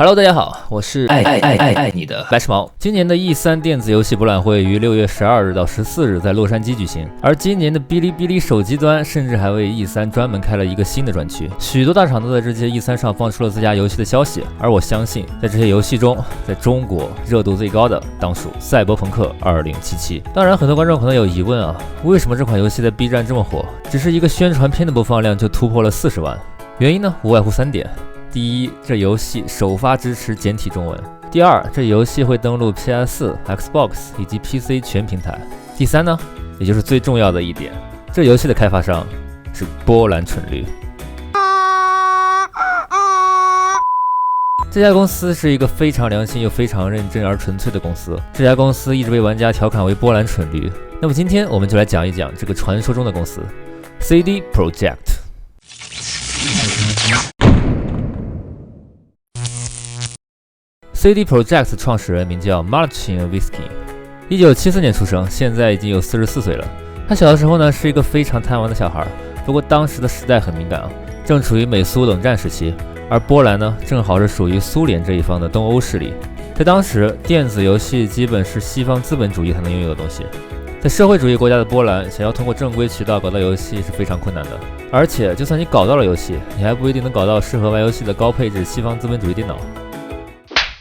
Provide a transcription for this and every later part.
Hello， 大家好，我是爱你的白痴毛。今年的 E3 电子游戏博览会于6月12日到14日在洛杉矶举行，而今年的哔哩哔哩手机端甚至还为 E3 专门开了一个新的专区，许多大厂都在这届 E3 上放出了自家游戏的消息，而我相信在这些游戏中，在中国热度最高的当属赛博朋克2077。当然，很多观众可能有疑问啊，为什么这款游戏在 B 站这么火，只是一个宣传片的播放量就突破了40万？原因呢，无外乎3点。第一，这游戏首发支持简体中文。第二，这游戏会登陆 PS4、Xbox 以及 PC 全平台。第三呢，也就是最重要的一点，这游戏的开发商是波兰蠢驴。这家公司是一个非常良心又非常认真而纯粹的公司。这家公司一直被玩家调侃为波兰蠢驴。那么今天我们就来讲一讲这个传说中的公司 CD Projekt。CD Projekt 创始人名叫 Marcin Iwicki，1974年出生，现在已经有44岁了。他小的时候呢是一个非常贪玩的小孩，不过当时的时代很敏感啊，正处于美苏冷战时期，而波兰呢正好是属于苏联这一方的东欧势力。在当时，电子游戏基本是西方资本主义才能拥有的东西。在社会主义国家的波兰，想要通过正规渠道搞到游戏是非常困难的，而且就算你搞到了游戏，你还不一定能搞到适合玩游戏的高配置西方资本主义电脑。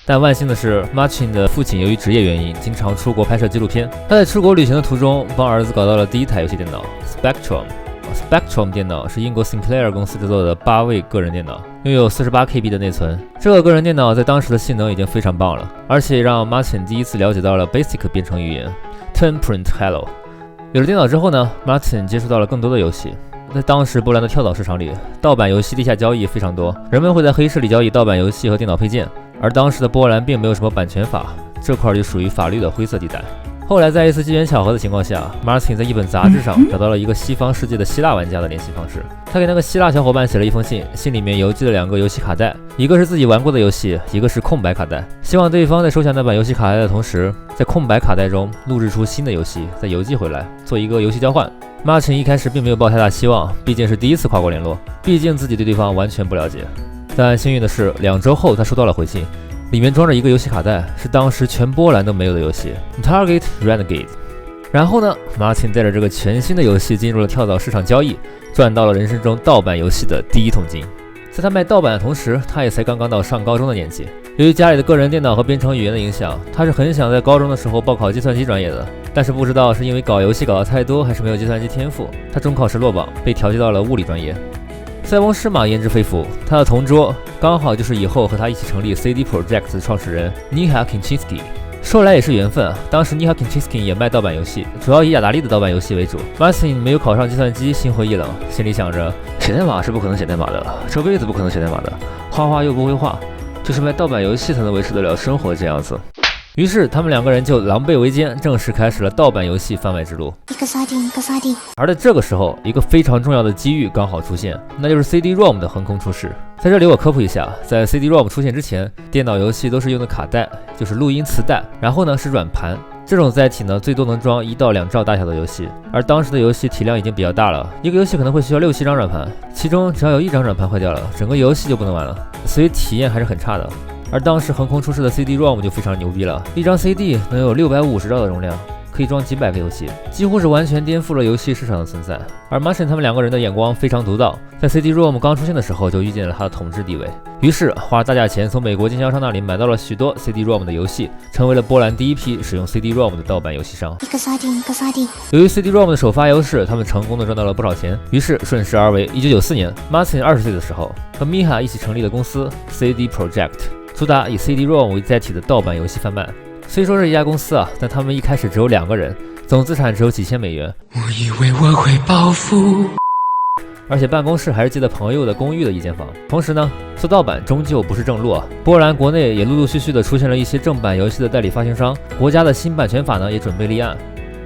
但万幸的是 ，Marcin 的父亲由于职业原因，经常出国拍摄纪录片。他在出国旅行的途中，帮儿子搞到了第一台游戏电脑 Spectrum。Spectrum 电脑是英国 Sinclair 公司制作的8位个人电脑，拥有48 KB 的内存。这个个人电脑在当时的性能已经非常棒了，而且让 Marcin 第一次了解到了 Basic 编程语言 Temprint Hello。有了电脑之后呢 ，Marcin 接触到了更多的游戏。在当时波兰的跳蚤市场里，盗版游戏地下交易非常多，人们会在黑市里交易盗版游戏和电脑配件。而当时的波兰并没有什么版权法，这块就属于法律的灰色地带。后来在一次机缘巧合的情况下 ，Marcin 在一本杂志上找到了一个西方世界的希腊玩家的联系方式。他给那个希腊小伙伴写了一封信，信里面邮寄了2个游戏卡带，一个是自己玩过的游戏，一个是空白卡带，希望对方在收下那版游戏卡带的同时，在空白卡带中录制出新的游戏，再邮寄回来，做一个游戏交换。Marcin 一开始并没有抱太大希望，毕竟是第一次跨国联络，毕竟自己对对方完全不了解。但幸运的是，2周后他收到了回信，里面装着一个游戏卡带，是当时全波兰都没有的游戏 Target Renegade。然后呢 ，Marcin 带着这个全新的游戏进入了跳蚤市场交易，赚到了人生中盗版游戏的第一桶金。在他卖盗版的同时，他也才刚刚到上高中的年纪。由于家里的个人电脑和编程语言的影响，他是很想在高中的时候报考计算机专业的。但是不知道是因为搞游戏搞得太多，还是没有计算机天赋，他中考时落榜，被调剂到了物理专业。塞翁失马焉知非福，他的同桌刚好就是以后和他一起成立 CD Projekt 的创始人 Michał Kęczynski。说来也是缘分啊，当时 Michał Kęczynski 也卖盗版游戏，主要以雅达利的盗版游戏为主。Marcin 没有考上计算机，心灰意冷，心里想着写代码是不可能写代码的，这辈子不可能写代码的，画画又不会画，就是卖盗版游戏才能维持得了生活这样子。于是他们2个人就狼狈为奸，正式开始了盗版游戏贩卖之路。而在这个时候，一个非常重要的机遇刚好出现，那就是 CD-ROM 的横空出世。在这里我科普一下，在 CD-ROM 出现之前，电脑游戏都是用的卡带，就是录音磁带，然后呢是软盘。这种载体呢，最多能装1到2兆大小的游戏，而当时的游戏体量已经比较大了，一个游戏可能会需要6、7张软盘，其中只要有1张软盘坏掉了，整个游戏就不能玩了，所以体验还是很差的。而当时横空出世的 CD-ROM 就非常牛逼了，一张 CD 能有650兆的容量，可以装几百个游戏，几乎是完全颠覆了游戏市场的存在。而 Marcin 他们2个人的眼光非常独到，在 CD-ROM 刚出现的时候就预见了它的统治地位，于是花了大价钱从美国经销商那里买到了许多 CD-ROM 的游戏，成为了波兰第一批使用 CD-ROM 的盗版游戏商。由于 CD-ROM 的首发优势，他们成功的赚到了不少钱，于是顺势而为。1994年 Marcin 20岁的时候，和 Michał 一起成立了公司 CD Projekt， 主打以 CD-ROM 为载体的盗版游戏贩卖。虽说是一家公司啊，但他们一开始只有2个人，总资产只有几千美元。我以为我会暴富，而且办公室还是借的朋友的公寓的一间房。同时呢，做盗版终究不是正路啊。波兰国内也陆陆续续的出现了一些正版游戏的代理发行商，国家的新版权法呢也准备立案。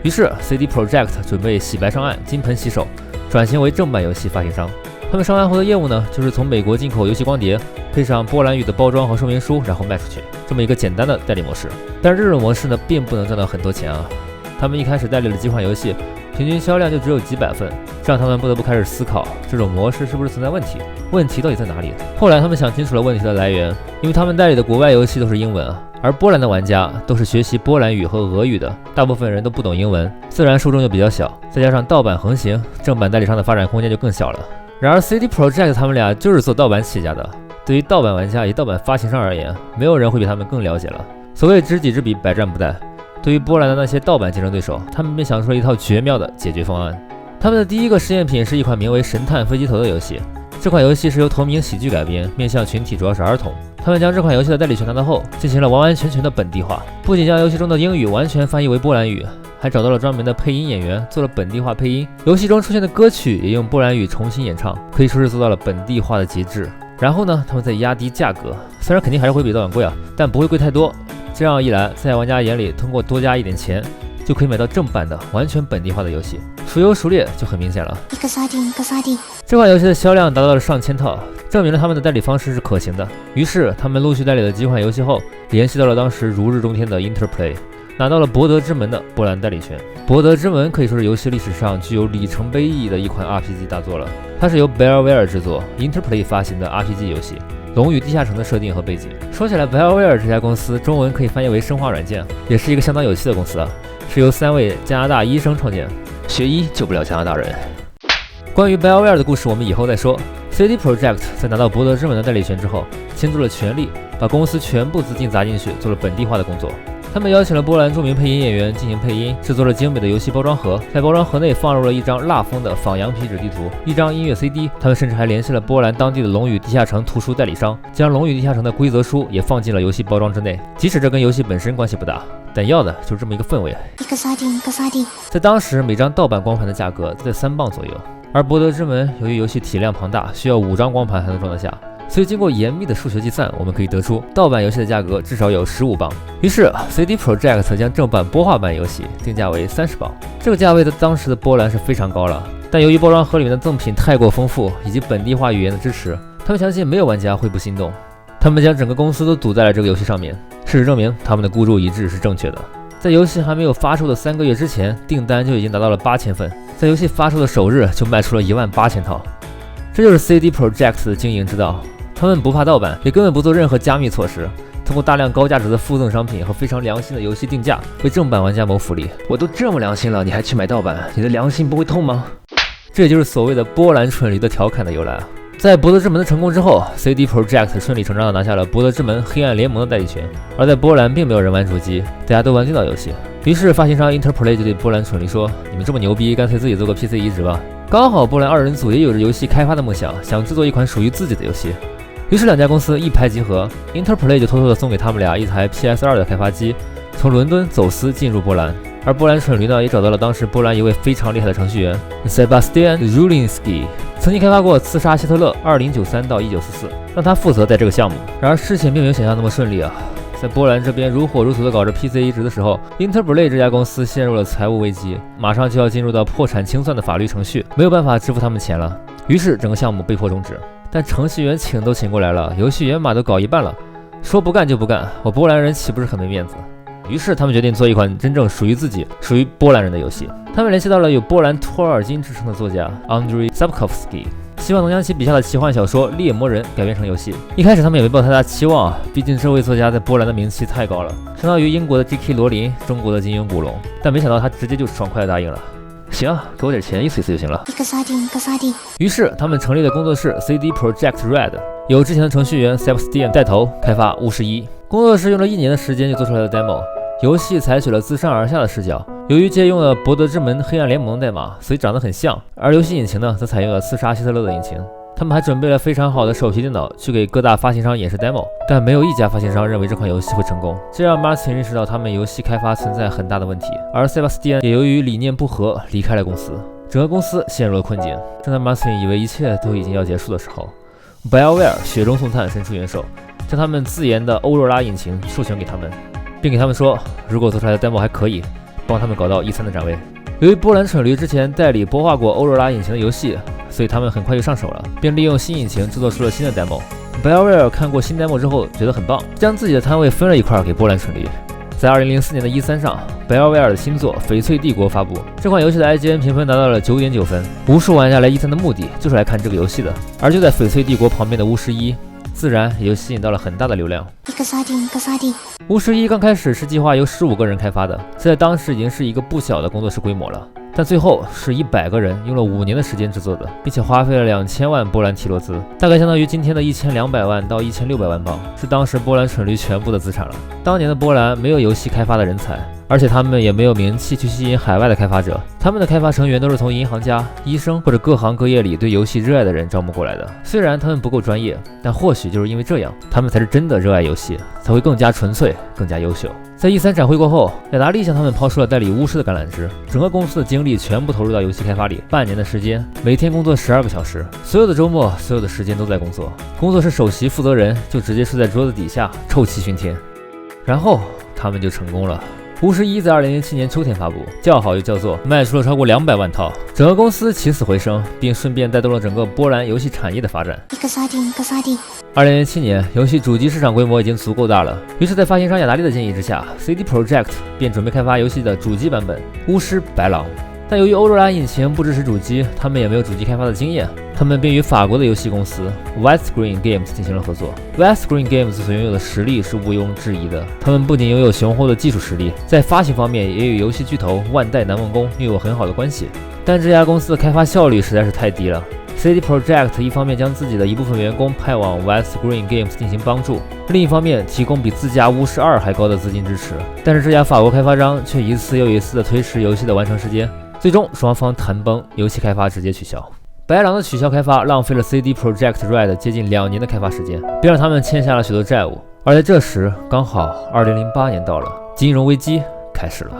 于是 CD Projekt 准备洗白上岸，金盆洗手，转型为正版游戏发行商。他们上岸后的业务呢，就是从美国进口游戏光碟，配上波兰语的包装和说明书，然后卖出去，这么一个简单的代理模式。但是这种模式呢，并不能赚到很多钱啊。他们一开始代理了几款游戏，平均销量就只有几百份，这让他们不得不开始思考这种模式是不是存在问题，问题到底在哪里？后来他们想清楚了问题的来源，因为他们代理的国外游戏都是英文啊，而波兰的玩家都是学习波兰语和俄语的，大部分人都不懂英文，自然受众就比较小，再加上盗版横行，正版代理商的发展空间就更小了。然而 CD Projekt 他们俩就是做盗版起家的，对于盗版玩家以及盗版发行商而言，没有人会比他们更了解了。所谓知己知彼，百战不殆。对于波兰的那些盗版竞争对手，他们便想出了一套绝妙的解决方案。他们的第一个实验品是一款名为《神探飞机头》的游戏。这款游戏是由同名喜剧改编，面向群体主要是儿童。他们将这款游戏的代理权拿到后，进行了完完全全的本地化，不仅将游戏中的英语完全翻译为波兰语，还找到了专门的配音演员做了本地化配音。游戏中出现的歌曲也用波兰语重新演唱，可以说是做到了本地化的极致。然后呢，他们再压低价格，虽然肯定还是会比盗版贵啊，但不会贵太多。这样一来，在玩家眼里，通过多加一点钱，就可以买到正版的完全本地化的游戏，孰优孰劣就很明显了。这款游戏的销量达到了上千套，证明了他们的代理方式是可行的。于是他们陆续代理了几款游戏后，联系到了当时如日中天的 Interplay， 拿到了《博德之门》的波兰代理权。《博德之门》可以说是游戏历史上具有里程碑意义的一款 RPG 大作了，它是由 BioWare 制作 Interplay 发行的 RPG 游戏。龙与地下城的设定和背景，说起来 BioWare 这家公司中文可以翻译为生化软件，也是一个相当有趣的公司啊，是由3位加拿大医生创建，学医救不了加拿大人。关于 BioWare 的故事我们以后再说。CD Projekt 在拿到博德之门的代理权之后，倾注了全力，把公司全部资金砸进去，做了本地化的工作。他们邀请了波兰著名配音演员进行配音，制作了精美的游戏包装盒，在包装盒内放入了一张蜡封的仿羊皮纸地图，一张音乐 CD。他们甚至还联系了波兰当地的龙与地下城图书代理商，将龙与地下城的规则书也放进了游戏包装之内。即使这跟游戏本身关系不大，但要的就是这么一个氛围。在当时，每张盗版光盘的价格在3磅左右，而博德之门由于游戏体量庞大，需要5张光盘才能装得下。所以经过严密的数学计算，我们可以得出盗版游戏的价格至少有15磅。于是 CD Projekt 将正版播画版游戏定价为30磅，这个价位在当时的波兰是非常高了。但由于包装盒里面的赠品太过丰富，以及本地化语言的支持，他们相信没有玩家会不心动。他们将整个公司都赌在了这个游戏上面。事实证明，他们的孤注一掷是正确的。在游戏还没有发售的3个月之前，订单就已经达到了8000份，在游戏发售的首日就卖出了18000套。这就是 CD Projekt 的经营之道。他们不怕盗版，也根本不做任何加密措施，通过大量高价值的附赠商品和非常良心的游戏定价，为正版玩家谋福利。我都这么良心了，你还去买盗版，你的良心不会痛吗？这也就是所谓的波兰蠢驴的调侃的由来啊。在博德之门的成功之后 ，CD Projekt 顺理成章地拿下了博德之门黑暗联盟的代理权。而在波兰并没有人玩主机，大家都玩电脑游戏。于是发行商 Interplay 就对波兰蠢驴说：“你们这么牛逼，干脆自己做个 PC 移植吧。”刚好波兰2人组也有着游戏开发的梦想，想制作一款属于自己的游戏。于是两家公司一拍即合 ，Interplay 就偷偷地送给他们俩一台 PS2 的开发机，从伦敦走私进入波兰。而波兰蠢驴呢，也找到了当时波兰一位非常厉害的程序员 Sebastian Rulinski， 曾经开发过《刺杀希特勒》2093到1944，让他负责在这个项目。然而事情并没有想象那么顺利啊。在波兰这边如火如荼地搞着 PC 移植的时候 ，Interplay 这家公司陷入了财务危机，马上就要进入到破产清算的法律程序，没有办法支付他们钱了。于是整个项目被迫终止。但程序员请都请过来了，游戏源码都搞一半了，说不干就不干，我波兰人岂不是很没面子？于是他们决定做一款真正属于自己、属于波兰人的游戏。他们联系到了有波兰托尔金之称的作家 Andrzej Sapkowski， 希望能将其笔下的奇幻小说《猎魔人》改编成游戏。一开始他们也没抱太大期望啊，毕竟这位作家在波兰的名气太高了，相当于英国的 J.K. 罗琳，中国的金庸古龙。但没想到他直接就爽快地答应了。行啊，给我点钱，意思意思就行了。于是他们成立了工作室 CD Projekt Red， 由之前的程序员 Sebastian 带头开发51。工作室用了1年的时间就做出来了 demo。游戏采取了自上而下的视角，由于借用了博德之门黑暗联盟的代码，所以长得很像。而游戏引擎呢，则采用了刺杀希特勒的引擎。他们还准备了非常好的手提电脑去给各大发行商演示 demo， 但没有一家发行商认为这款游戏会成功，这让 Martin 认识到他们游戏开发存在很大的问题。而 Sebastian 也由于理念不合离开了公司，整个公司陷入了困境。正当 Martin 以为一切都已经要结束的时候， BioWare 雪中送炭，伸出援手，将他们自研的欧若拉引擎授权给他们，并给他们说，如果做出来的 demo 还可以，帮他们搞到E3的展位。由于波兰蠢驴之前代理播画过欧若拉引擎的游戏，所以他们很快就上手了，并利用新引擎制作出了新的 demo。BioWare 看过新 demo 之后觉得很棒，将自己的摊位分了一块给波兰蠢驴。在2004年的E3上，BioWare 的新作《翡翠帝国》发布。这款游戏的 IGN 评分达到了9.9分，无数玩家来E3的目的就是来看这个游戏的。而就在翡翠帝国旁边的巫师1，自然也就吸引到了很大的流量。巫师1刚开始是计划由15个人开发的，在当时已经是一个不小的工作室规模了。但最后是100个人用了5年的时间制作的，并且花费了2000万波兰提罗兹，大概相当于今天的1200万到1600万镑，是当时波兰蠢驴全部的资产了。当年的波兰没有游戏开发的人才，而且他们也没有名气去吸引海外的开发者，他们的开发成员都是从银行家、医生或者各行各业里对游戏热爱的人招募过来的。虽然他们不够专业，但或许就是因为这样，他们才是真的热爱游戏，才会更加纯粹、更加优秀。在E3展会过后，雅达利向他们抛出了代理巫师的橄榄枝，整个公司的精力全部投入到游戏开发里，半年的时间，每天工作12个小时，所有的周末、所有的时间都在工作。工作室首席负责人就直接睡在桌子底下，臭气熏天。然后他们就成功了。巫师1在2007年秋天发布，叫好又叫座，卖出了超过200万套，整个公司起死回生，并顺便带动了整个波兰游戏产业的发展。2007年，游戏主机市场规模已经足够大了，于是，在发行商雅达利的建议之下 ，CD Projekt 便准备开发游戏的主机版本《巫师白狼》。但由于欧洲蓝引擎不支持主机，他们也没有主机开发的经验，他们便与法国的游戏公司 Widescreen Games 进行了合作。Widescreen Games 所拥有的实力是毋庸置疑的，他们不仅拥有雄厚的技术实力，在发行方面也与游戏巨头万代南梦宫拥有很好的关系。但这家公司的开发效率实在是太低了。CD Projekt 一方面将自己的一部分员工派往 Widescreen Games 进行帮助，另一方面提供比自家巫师2还高的资金支持。但是这家法国开发商却一次又一次地推迟游戏的完成时间，最终双方谈崩，游戏开发直接取消。白狼的取消开发浪费了 CD Projekt Red 接近2年的开发时间，并让他们欠下了许多债务。而在这时，刚好2008年到了，金融危机开始了。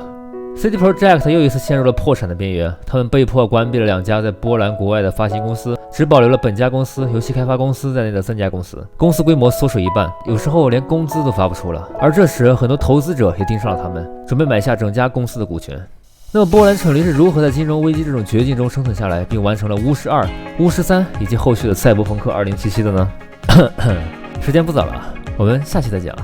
CD Projekt 又一次陷入了破产的边缘，他们被迫关闭了2家在波兰国外的发行公司，只保留了本家公司、游戏开发公司在内的3家公司，公司规模缩水一半，有时候连工资都发不出了。而这时，很多投资者也盯上了他们，准备买下整家公司的股权。那么波兰蠢驴是如何在金融危机这种绝境中生存下来，并完成了巫师2、巫师3以及后续的赛博朋克2077的呢？时间不早了，我们下期再讲。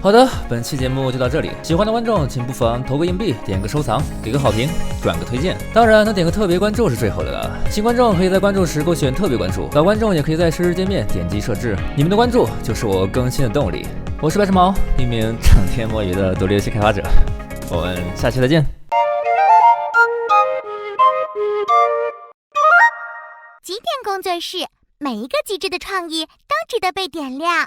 好的，本期节目就到这里。喜欢的观众请不妨投个硬币，点个收藏，给个好评，转个推荐。当然，能点个特别关注是最好的了。新观众可以在关注时勾选特别关注，老观众也可以在实时界面点击设置。你们的关注就是我更新的动力。我是白痴毛，一名整天摸鱼的独立游戏开发者。我们下期再见。极点工作室，每一个极致的创意都值得被点亮。